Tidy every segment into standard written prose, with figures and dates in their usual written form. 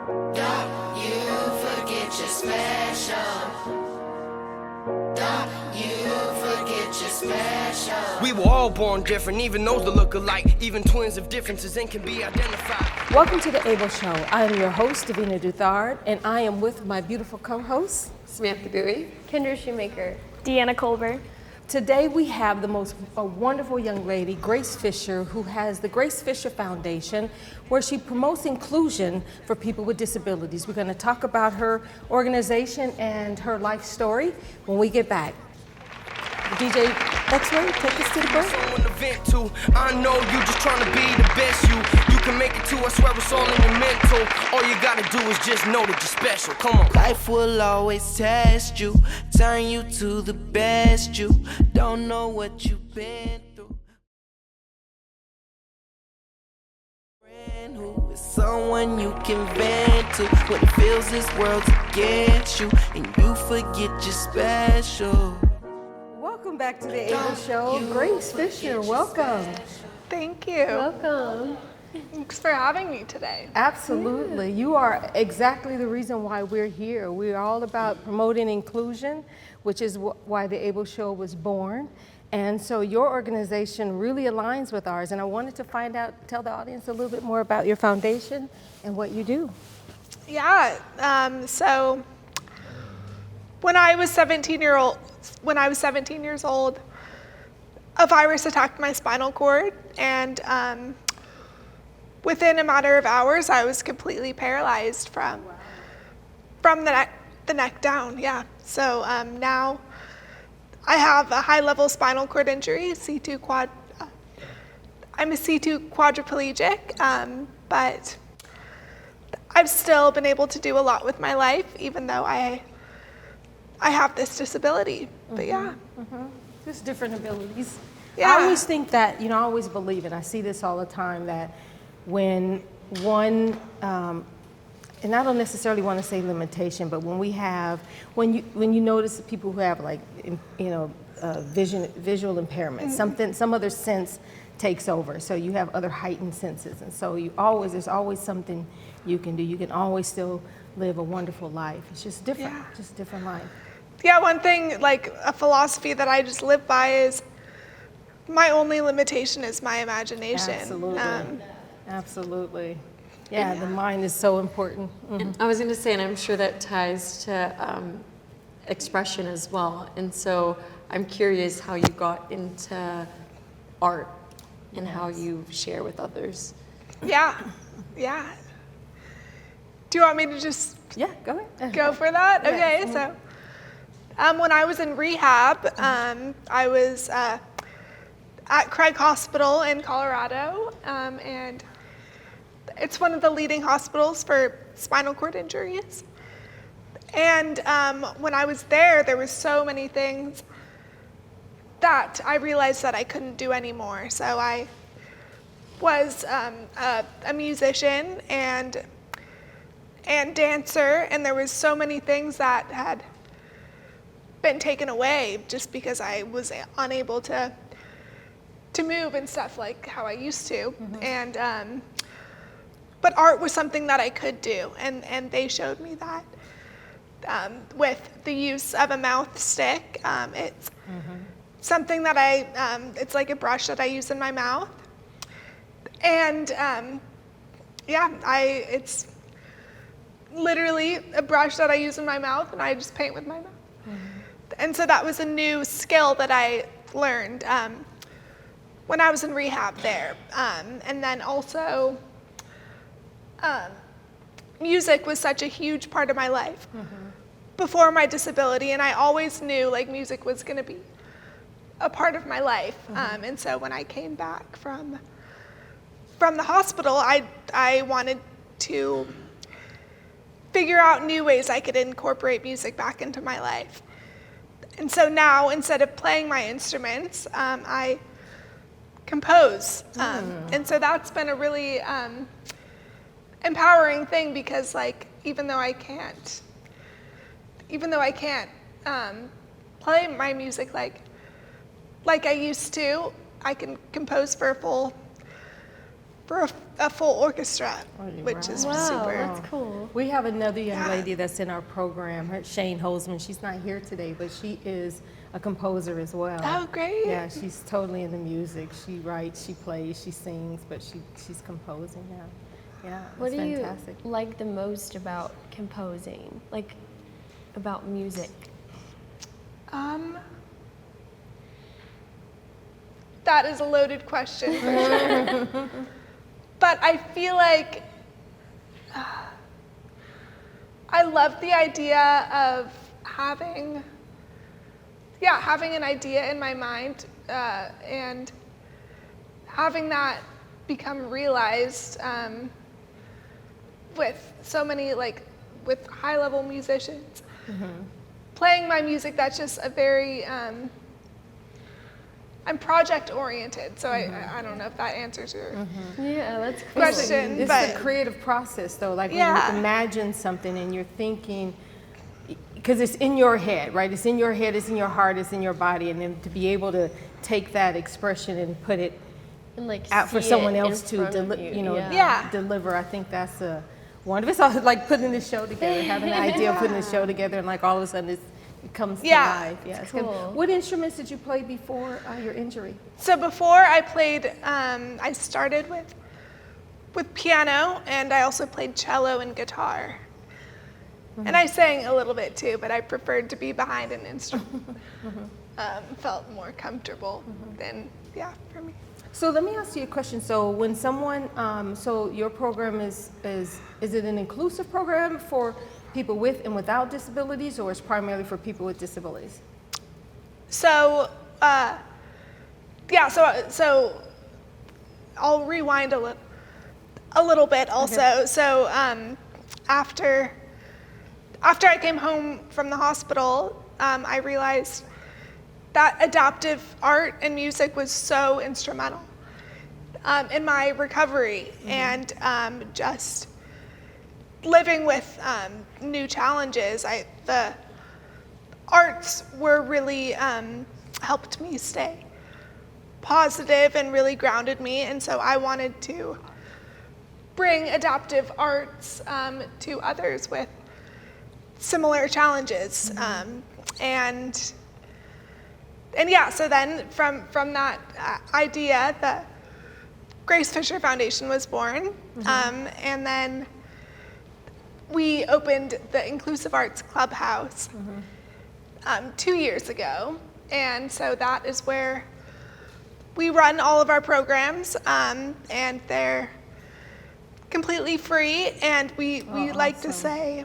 Don't you forget you're special. Don't you forget you're special. We were all born different, even those that look alike, even twins of differences and can be identified. Welcome to the Able Show. I am your host, Davina Duthard, and I am with my beautiful co-hosts, Samantha Bowie, Kendra Shoemaker, Deanna Culver. Today we have the most wonderful young lady, Grace Fisher, who has the Grace Fisher Foundation, where she promotes inclusion for people with disabilities. We're going to talk about her organization and her life story when we get back. DJ X-Ray, take us to the break. Someone to vent to. I know you just trying to be the best you. You can make it too, I swear it's all in your mental. All you gotta do is just know that you're special. Come on. Life will always test you, turn you to the best you. Don't know what you've been through. Friend who is someone you can vent to. What it feels this world's against you, and you forget you're special. Welcome back to the Able Show. Grace Fisher, welcome. thank you. welcome. Thanks for having me today. Absolutely. You are exactly the reason why we're here. We're all about promoting inclusion, which is why the Able Show was born. And so your organization really aligns with ours. And I wanted to tell the audience a little bit more about your foundation and what you do. Yeah, so when I was 17 years old, a virus attacked my spinal cord, and within a matter of hours, I was completely paralyzed from the neck down. Yeah. So now I have a high-level spinal cord injury, I'm a C2 quadriplegic, but I've still been able to do a lot with my life, even though I have this disability. But yeah. Just different abilities. Yeah. I always think that, I always believe, and I see this all the time, that when one, and I don't necessarily want to say limitation, but when you notice people who have visual impairment, some other sense takes over. So you have other heightened senses, and so there's always something you can do. You can always still live a wonderful life. It's just different, just a different life. Yeah, one thing, like a philosophy that I just live by is my only limitation is my imagination. Absolutely. Absolutely. Yeah, the mind is so important. And I was going to say, and I'm sure that ties to expression as well. And so I'm curious how you got into art and how you share with others. Yeah. Do you want me to just Go ahead. go for that? Okay, so when I was in rehab, I was at Craig Hospital in Colorado, and it's one of the leading hospitals for spinal cord injuries. And when I was there were so many things that I realized that I couldn't do anymore. So I was a musician and dancer, and there was so many things that had been taken away just because I was unable to move and stuff like how I used to. And but art was something that I could do, and they showed me that with the use of a mouth stick. It's something that it's like a brush that I use in my mouth, and it's literally a brush that I use in my mouth, and I just paint with my mouth. And so that was a new skill that I learned when I was in rehab there. And then also, music was such a huge part of my life before my disability, and I always knew music was going to be a part of my life. And so when I came back from the hospital, I wanted to figure out new ways I could incorporate music back into my life. And so now, instead of playing my instruments, I compose. And so that's been a really empowering thing, because even though I can't play my music like I used to, I can compose for a for a full orchestra, which is Wow, super. that's cool. We have another young lady that's in our program, Shane Holzman. She's not here today, but she is a composer as well. Oh, great. Yeah, she's totally into music. She writes, she plays, she sings, but she's composing now. Yeah, What that's do fantastic. you like the most about composing? Like, about music? That is a loaded question for sure. But I feel like I love the idea of having an idea in my mind and having that become realized with so many, like, with high-level musicians. Playing my music, that's just a very, I'm project-oriented, so I don't know if that answers your Yeah, that's cool. question. It's but the creative process, though. Like when Yeah. you imagine something and you're thinking, because it's in your head, right? It's in your head, it's in your heart, it's in your body, and then to be able to take that expression and put it And like out for see someone it in else to front of you. Yeah. deliver. I think that's one of it's all like putting this show together, having the idea of putting this show together, and like all of a sudden it comes to Yeah. life. Yeah, it's good. cool. What instruments did you play before your injury? So before I played, I started with piano, and I also played cello and guitar. And I sang a little bit too, but I preferred to be behind an instrument. Felt more comfortable than, for me. So let me ask you a question. So when someone, so your program is it an inclusive program for people with and without disabilities, or is primarily for people with disabilities? So, so I'll rewind a little bit also. Okay. So after I came home from the hospital, I realized that adaptive art and music was so instrumental in my recovery and just living with new challenges. The arts were really helped me stay positive and really grounded me, and so I wanted to bring adaptive arts to others with similar challenges. So then from that idea, the Grace Fisher Foundation was born, and then we opened the Inclusive Arts Clubhouse 2 years ago, and so that is where we run all of our programs, and they're completely free, and we like to say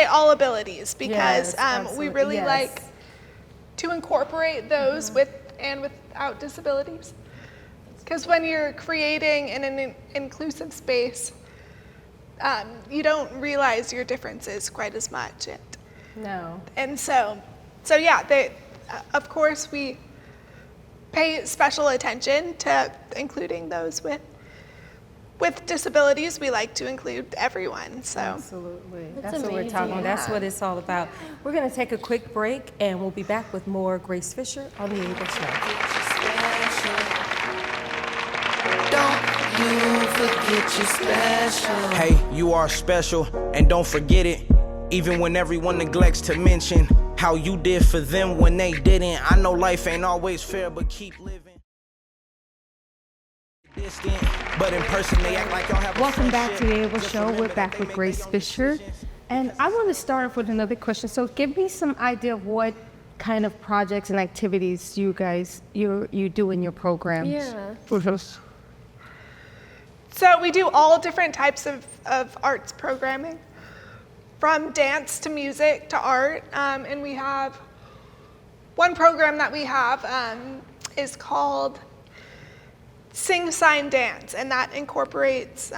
all abilities, because we really like to incorporate those with and without disabilities. Because when you're creating in an inclusive space, you don't realize your differences quite as much. No. And so of course, we pay special attention to including those with disabilities. We like to include everyone. So Absolutely. That's That's what we're amazing. talking about. That's Yeah. what it's all about. We're going to take a quick break, and we'll be back with more Grace Fisher on The Able Show. Don't you forget you're special. Hey, you are special, and don't forget it. Even when everyone neglects to mention how you did for them when they didn't. I know life ain't always fair, but keep living. Distant, but in person they act like y'all have a Welcome back to friendship. the Able Just Show. remember We're back that with they Grace make their own Fisher. decisions. And I want to start off with another question. So give me some idea of what kind of projects and activities you guys you do in your programs. Yeah. So we do all different types of arts programming, from dance to music to art, and we have one program that we have is called Sing, Sign, Dance, and that incorporates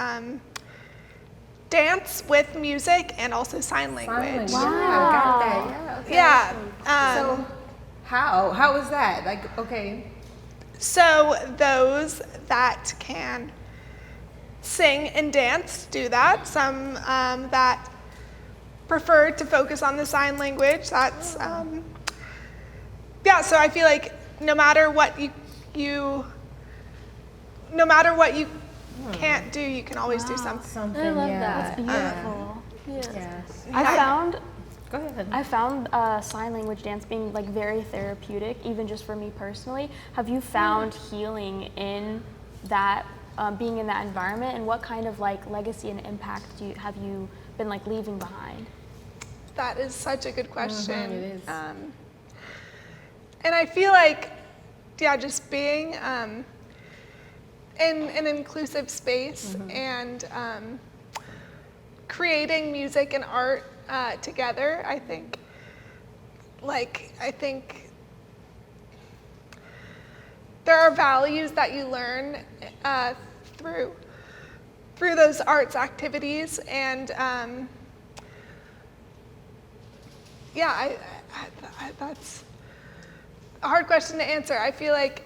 dance with music and also sign language. Wow. I got that. Yeah. Okay. Yeah. So how is that? Like, okay. So those that can sing and dance do that. Some that prefer to focus on the sign language. That's so I feel like no matter what you no matter what you can't do, you can always do something. Something, I love yeah. that. Beautiful. Yes. Go ahead. I found sign language dance being like very therapeutic, even just for me personally. Have you found healing in that, being in that environment, and what kind of like legacy and impact have you been like leaving behind? That is such a good question. It is. And I feel like, yeah, just being in an inclusive space and creating music and art together, I think there are values that you learn through those arts activities, and yeah, that's a hard question to answer. I feel like,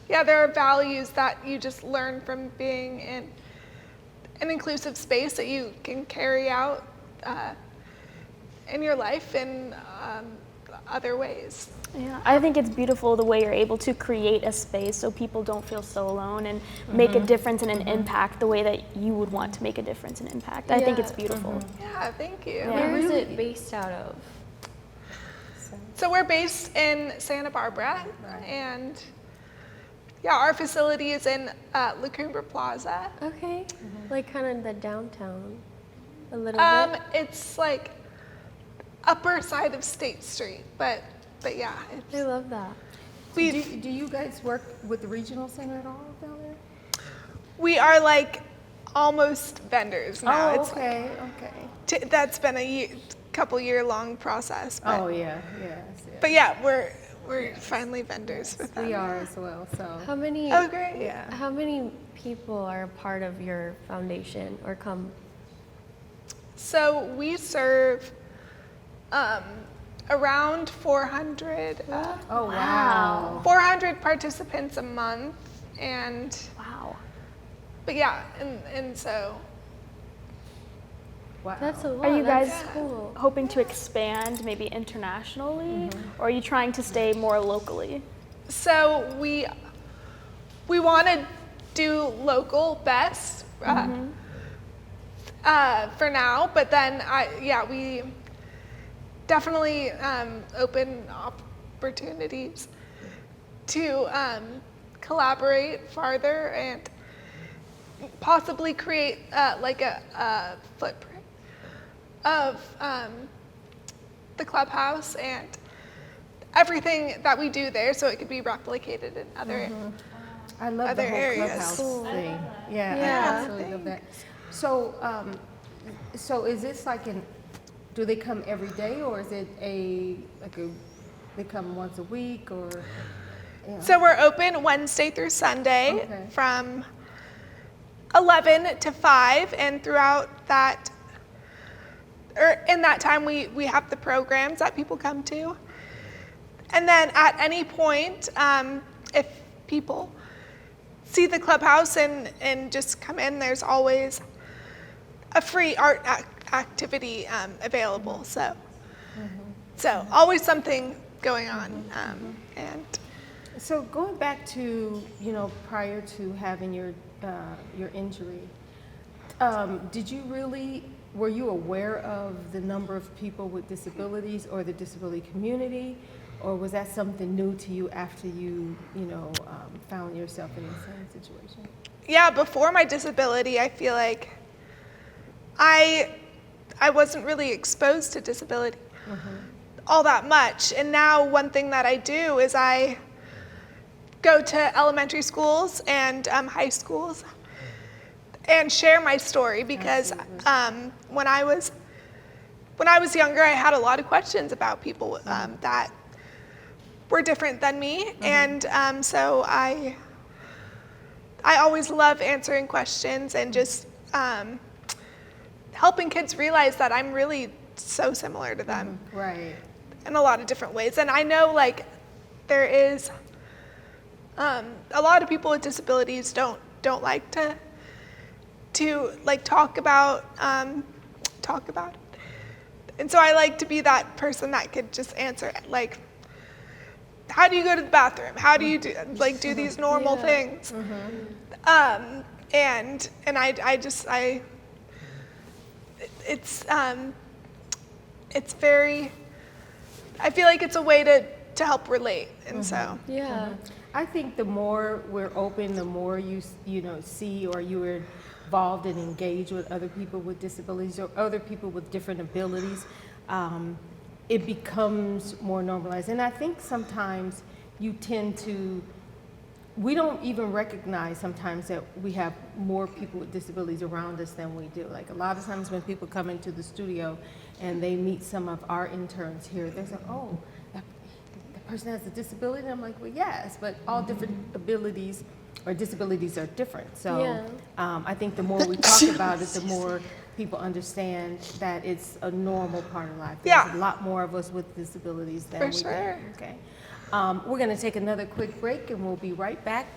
yeah, there are values that you just learn from being in an inclusive space that you can carry out in your life in other ways. Yeah, I think it's beautiful the way you're able to create a space so people don't feel so alone and make a difference and an impact the way that you would want to make a difference and impact. I think it's beautiful. Yeah, thank you. Where is it based out of? So we're based in Santa Barbara, and yeah, our facility is in La Cumbre Plaza. Okay. Like kind of the downtown, a little bit. It's like upper side of State Street, but yeah, I love that. Do you guys work with the regional center at all down there? we are like almost vendors now. Oh, It's okay. that's been a couple year long process. But, Oh, yeah. but yeah, we're finally vendors with them. We are as well, so. How many? Oh, great. Yeah. How many people are a part of your foundation or come? So we serve around 400 Oh, wow. 400 participants a month, and Wow. but yeah, and so Wow. That's a lot. Are you guys That's cool. hoping to expand maybe internationally, or are you trying to stay more locally? so we want to do local best for now, but then we definitely open opportunities to collaborate farther and possibly create like a footprint of the clubhouse and everything that we do there, so it could be replicated in other I love the other whole areas. clubhouse thing. Yeah, I absolutely love that. So, so is this like do they come every day, or is it they come once a week, or? Yeah. So we're open Wednesday through Sunday Okay. from 11 to 5, and throughout that, or in that time, we have the programs that people come to. And then at any point, if people see the clubhouse and just come in, there's always a free art activity available. So, so always something going on, and. So going back to, prior to having your injury, were you aware of the number of people with disabilities or the disability community, or was that something new to you after you, found yourself in the same situation? Yeah, before my disability, I feel like I wasn't really exposed to disability all that much. And now one thing that I do is I go to elementary schools and high schools and share my story, because when I was younger, I had a lot of questions about people that were different than me, and so I always love answering questions and just helping kids realize that I'm really so similar to them Right. in a lot of different ways. And I know there is a lot of people with disabilities don't like to talk about it. And so I like to be that person that could just answer how do you go to the bathroom? How do you do these normal things? And it's very, I feel like it's a way to help relate, and so. Yeah. I think the more we're open, the more you see or you're involved and engaged with other people with disabilities or other people with different abilities, it becomes more normalized. And I think sometimes you tend to, we don't even recognize sometimes that we have more people with disabilities around us than we do. Like a lot of times when people come into the studio and they meet some of our interns here, they're like, oh, that person has a disability? And I'm like, well, yes, but all different abilities or disabilities are different. So I think the more we talk about it, the more people understand that it's a normal part of life. There's a lot more of us with disabilities than we do. Okay. We're going to take another quick break, and we'll be right back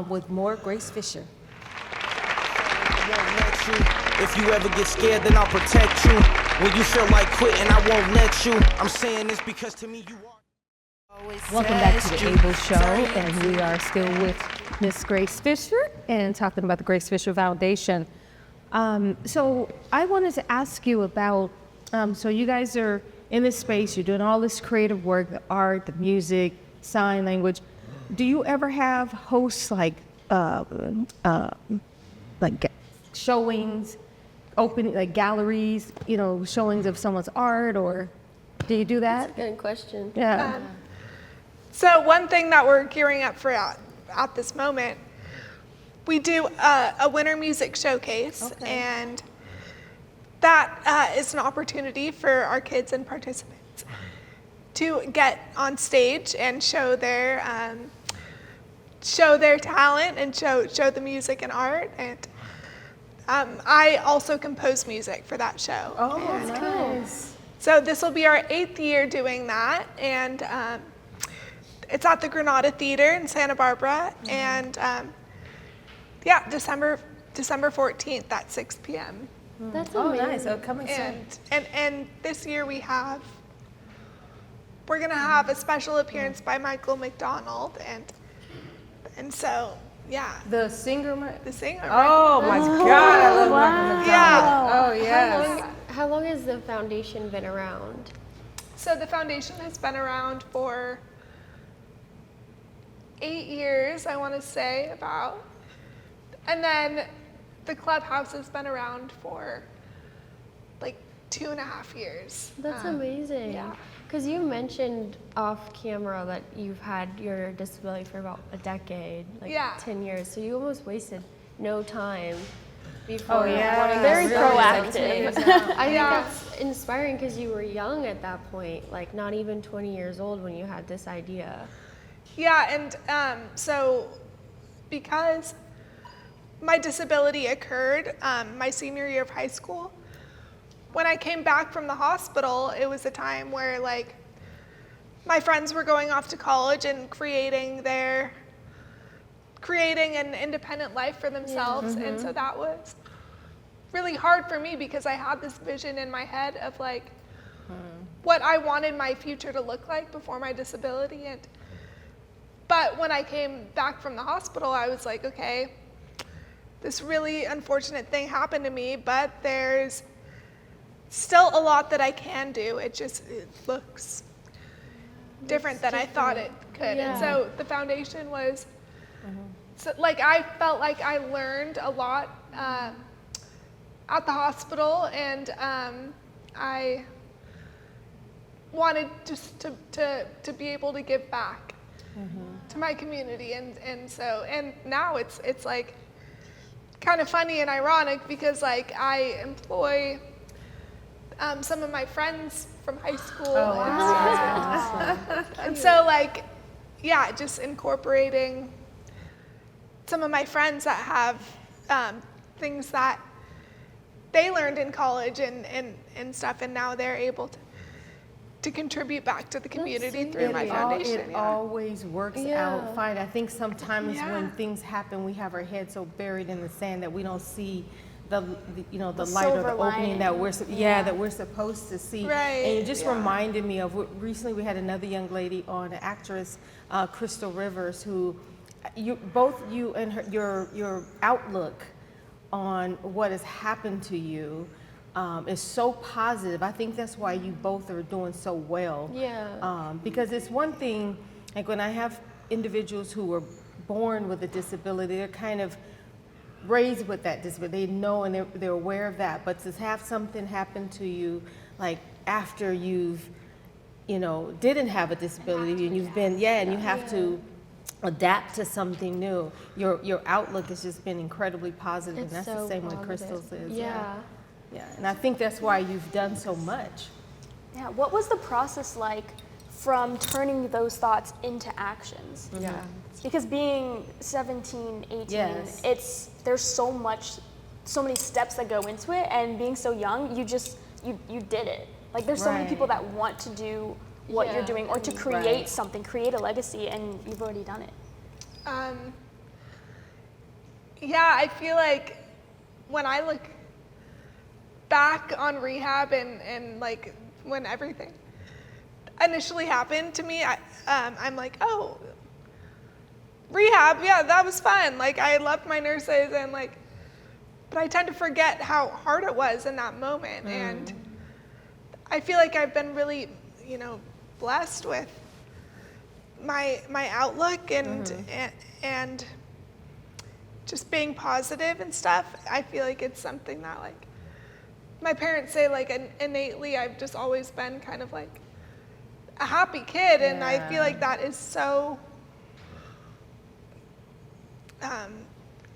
with more Grace Fisher. If you ever get scared, then I'll protect you. When you feel like quitting, I won't let you. I'm saying this because to me you are. Welcome back to the Able Show, and we are still with Miss Grace Fisher and talking about the Grace Fisher Foundation. So I wanted to ask you about, so you guys are in this space, you're doing all this creative work, the art, the music, sign language. Do you ever have hosts like showings, open like galleries, showings of someone's art, or do you do that? That's a good question. Yeah. So one thing that we're gearing up for at this moment, we do a winter music showcase, and that is an opportunity for our kids and participants to get on stage and show their talent and show the music and art. And I also compose music for that show. Oh, nice. So this will be our 8th year doing that, and it's at the Granada Theater in Santa Barbara, and December 14th at 6 p.m. That's Oh, amazing. nice. Oh, coming soon. And this year we're gonna have a special appearance by Michael McDonald, and so The singer. the singer. Oh my God! I love Michael McDonald. Yeah. Oh yes. How long has the foundation been around? So the foundation has been around for 8 years, I want to say, about. And then the clubhouse has been around for like 2.5 years. That's amazing. yeah. Because you mentioned off camera that you've had your disability for about a decade, like 10 years. So you almost wasted no time before. Oh yeah. Very Really? proactive. I think Yeah. that's inspiring because you were young at that point, like not even 20 years old when you had this idea. Yeah, and so because my disability occurred my senior year of high school, when I came back from the hospital, it was a time where like my friends were going off to college and creating an independent life for themselves, and so that was really hard for me because I had this vision in my head of like what I wanted my future to look like before my disability. But when I came back from the hospital, I was like, okay, this really unfortunate thing happened to me, but there's still a lot that I can do. It looks different than I thought it could. Yeah. And so the foundation was, so like I felt like I learned a lot at the hospital, and I wanted just to be able to give back to my community, and now it's like kind of funny and ironic because like I employ some of my friends from high school, and so like just incorporating some of my friends that have things that they learned in college and stuff, and now they're able to contribute back to the community through my foundation. It always works out fine. I think sometimes when things happen, we have our heads so buried in the sand that we don't see the The light or the silver opening that lining. that we're supposed to see. Right, And it just yeah. reminded me of recently we had another young lady on, an actress, Crystal Rivers, who both you and your outlook on what has happened to you is so positive. I think that's why you both are doing so well. Yeah. Because it's one thing, like when I have individuals who were born with a disability, they're kind of raised with that disability. They know and they're aware of that. But to have something happen to you, like after you've, didn't have a disability and you've been, and you have to adapt to something new. Your outlook has just been incredibly positive, and that's so the same way positive. Crystal's is. Yeah. Yeah, and I think that's why you've done so much. Yeah, what was the process like from turning those thoughts into actions? Yeah. Because being 17, 18, Yes. there's so many steps that go into it, and being so young, you did it. Like there's so many people that want to do what you're doing, or to create something, create a legacy, and you've already done it. I feel like when I look back on rehab and like when everything initially happened to me, I'm like, oh, rehab, yeah, that was fun. Like I loved my nurses and but I tend to forget how hard it was in that moment. And I feel like I've been really, blessed with my outlook and just being positive and stuff. I feel like it's something that my parents say innately I've just always been kind of like a happy kid, and I feel like that is so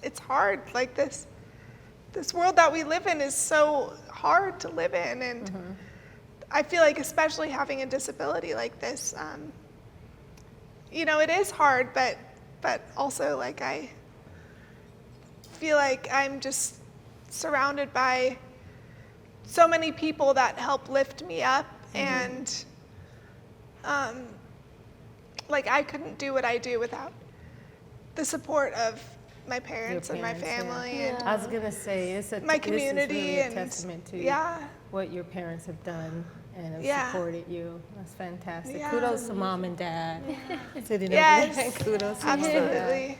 it's hard. Like this world that we live in is so hard to live in, and I feel like especially having a disability like this, it is hard, but also I feel like I'm just surrounded by so many people that help lift me up, and I couldn't do what I do without the support of my parents and my family and I was gonna say my community, this is really a and testament to what your parents have done and have supported you. That's fantastic. Yeah. Kudos to mom and dad. Sitting Yes, over there. Kudos to absolutely.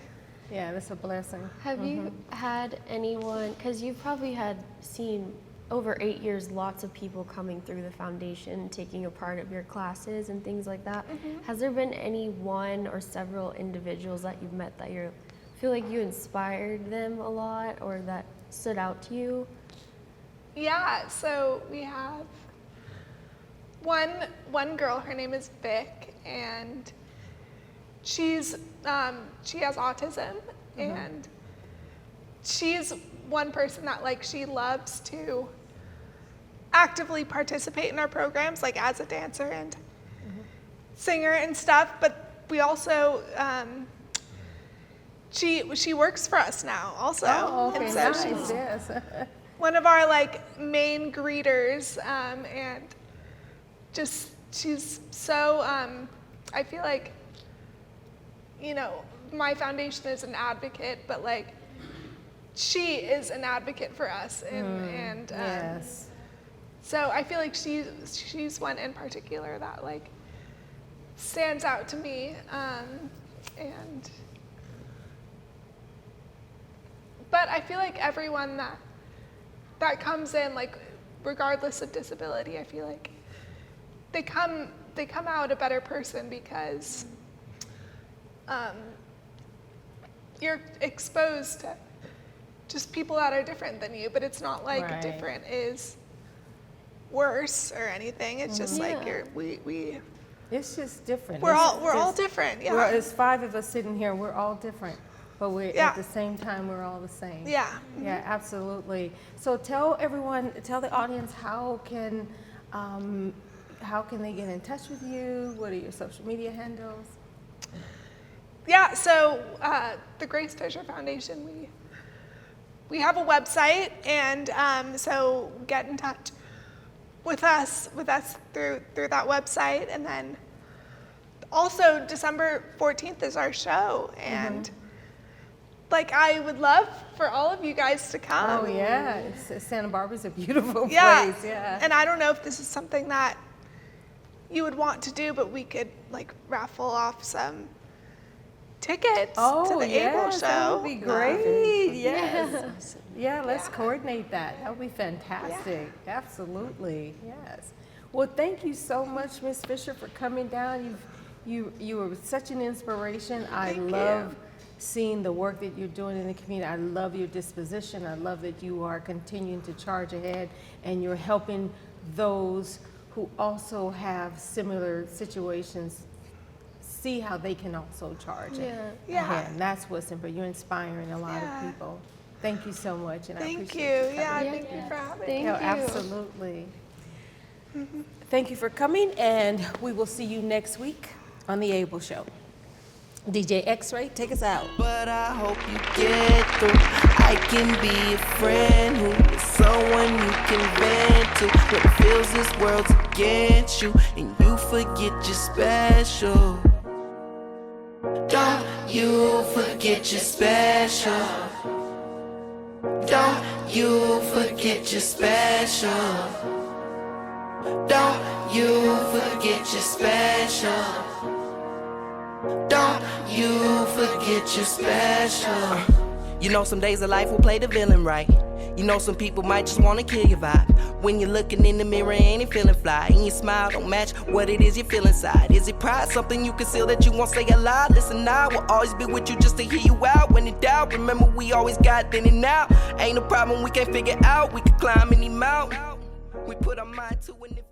Yeah, that's a blessing. Have you had anyone, because you've probably seen over 8 years, lots of people coming through the foundation, taking a part of your classes and things like that. Has there been any one or several individuals that you've met that you feel like you inspired them a lot, or that stood out to you? Yeah, so we have one girl, her name is Vic, and she has autism, and she's one person that she loves to actively participate in our programs, as a dancer and singer and stuff, but we also she works for us now also. Oh, okay, and so nice. she's Yes. one of our main greeters, and just she's so I feel like my foundation is an advocate, but she is an advocate for us, and Yes. so I feel like she's one in particular that stands out to me, but I feel like everyone that comes in, regardless of disability, I feel like they come out a better person, because you're exposed to just people that are different than you, but it's not different is worse or anything. It's just we It's just different. we're all different. Yeah. There's 5 of us sitting here. We're all different, but at the same time we're all the same. Yeah. Yeah, absolutely. So tell the audience how can they get in touch with you? What are your social media handles? Yeah. So the Grace Fisher Foundation, we have a website, and so get in touch with us through that website, and then also December 14th is our show, and like I would love for all of you guys to come. Oh yeah, Santa Barbara's a beautiful Yeah. place. Yeah. And I don't know if this is something that you would want to do, but we could like raffle off some tickets to the Able show. That would be great. Yes. Yeah, let's coordinate that. That would be fantastic. Absolutely. Yes. Well, thank you so much, Ms. Fisher, for coming down. You were such an inspiration. I love seeing the work that you're doing in the community. I love your disposition. I love that you are continuing to charge ahead and you're helping those who also have similar situations see how they can also charge ahead. And that's what's important. You're inspiring a lot of people. Thank you so much, and I appreciate you coming. Thank you for having me. Thank you. Absolutely. Thank you for coming, and we will see you next week on The Able Show. DJ X-Ray, take us out. But I hope you get through. I can be a friend who is someone you can vent to. When it feels this world's against you and you forget you're special. Don't you forget you're special. Don't you forget you're special. Don't you forget you're special. Don't you forget you're special. You know some days of life will play the villain right. You know some people might just wanna kill your vibe. When you're looking in the mirror and it feeling fly, and your smile don't match what it is you feel inside. Is it pride, something you conceal that you won't say aloud? Listen, I will always be with you just to hear you out. When in doubt, remember we always got then and now. Ain't no problem we can't figure out. We can climb any mountain. We put our mind to it.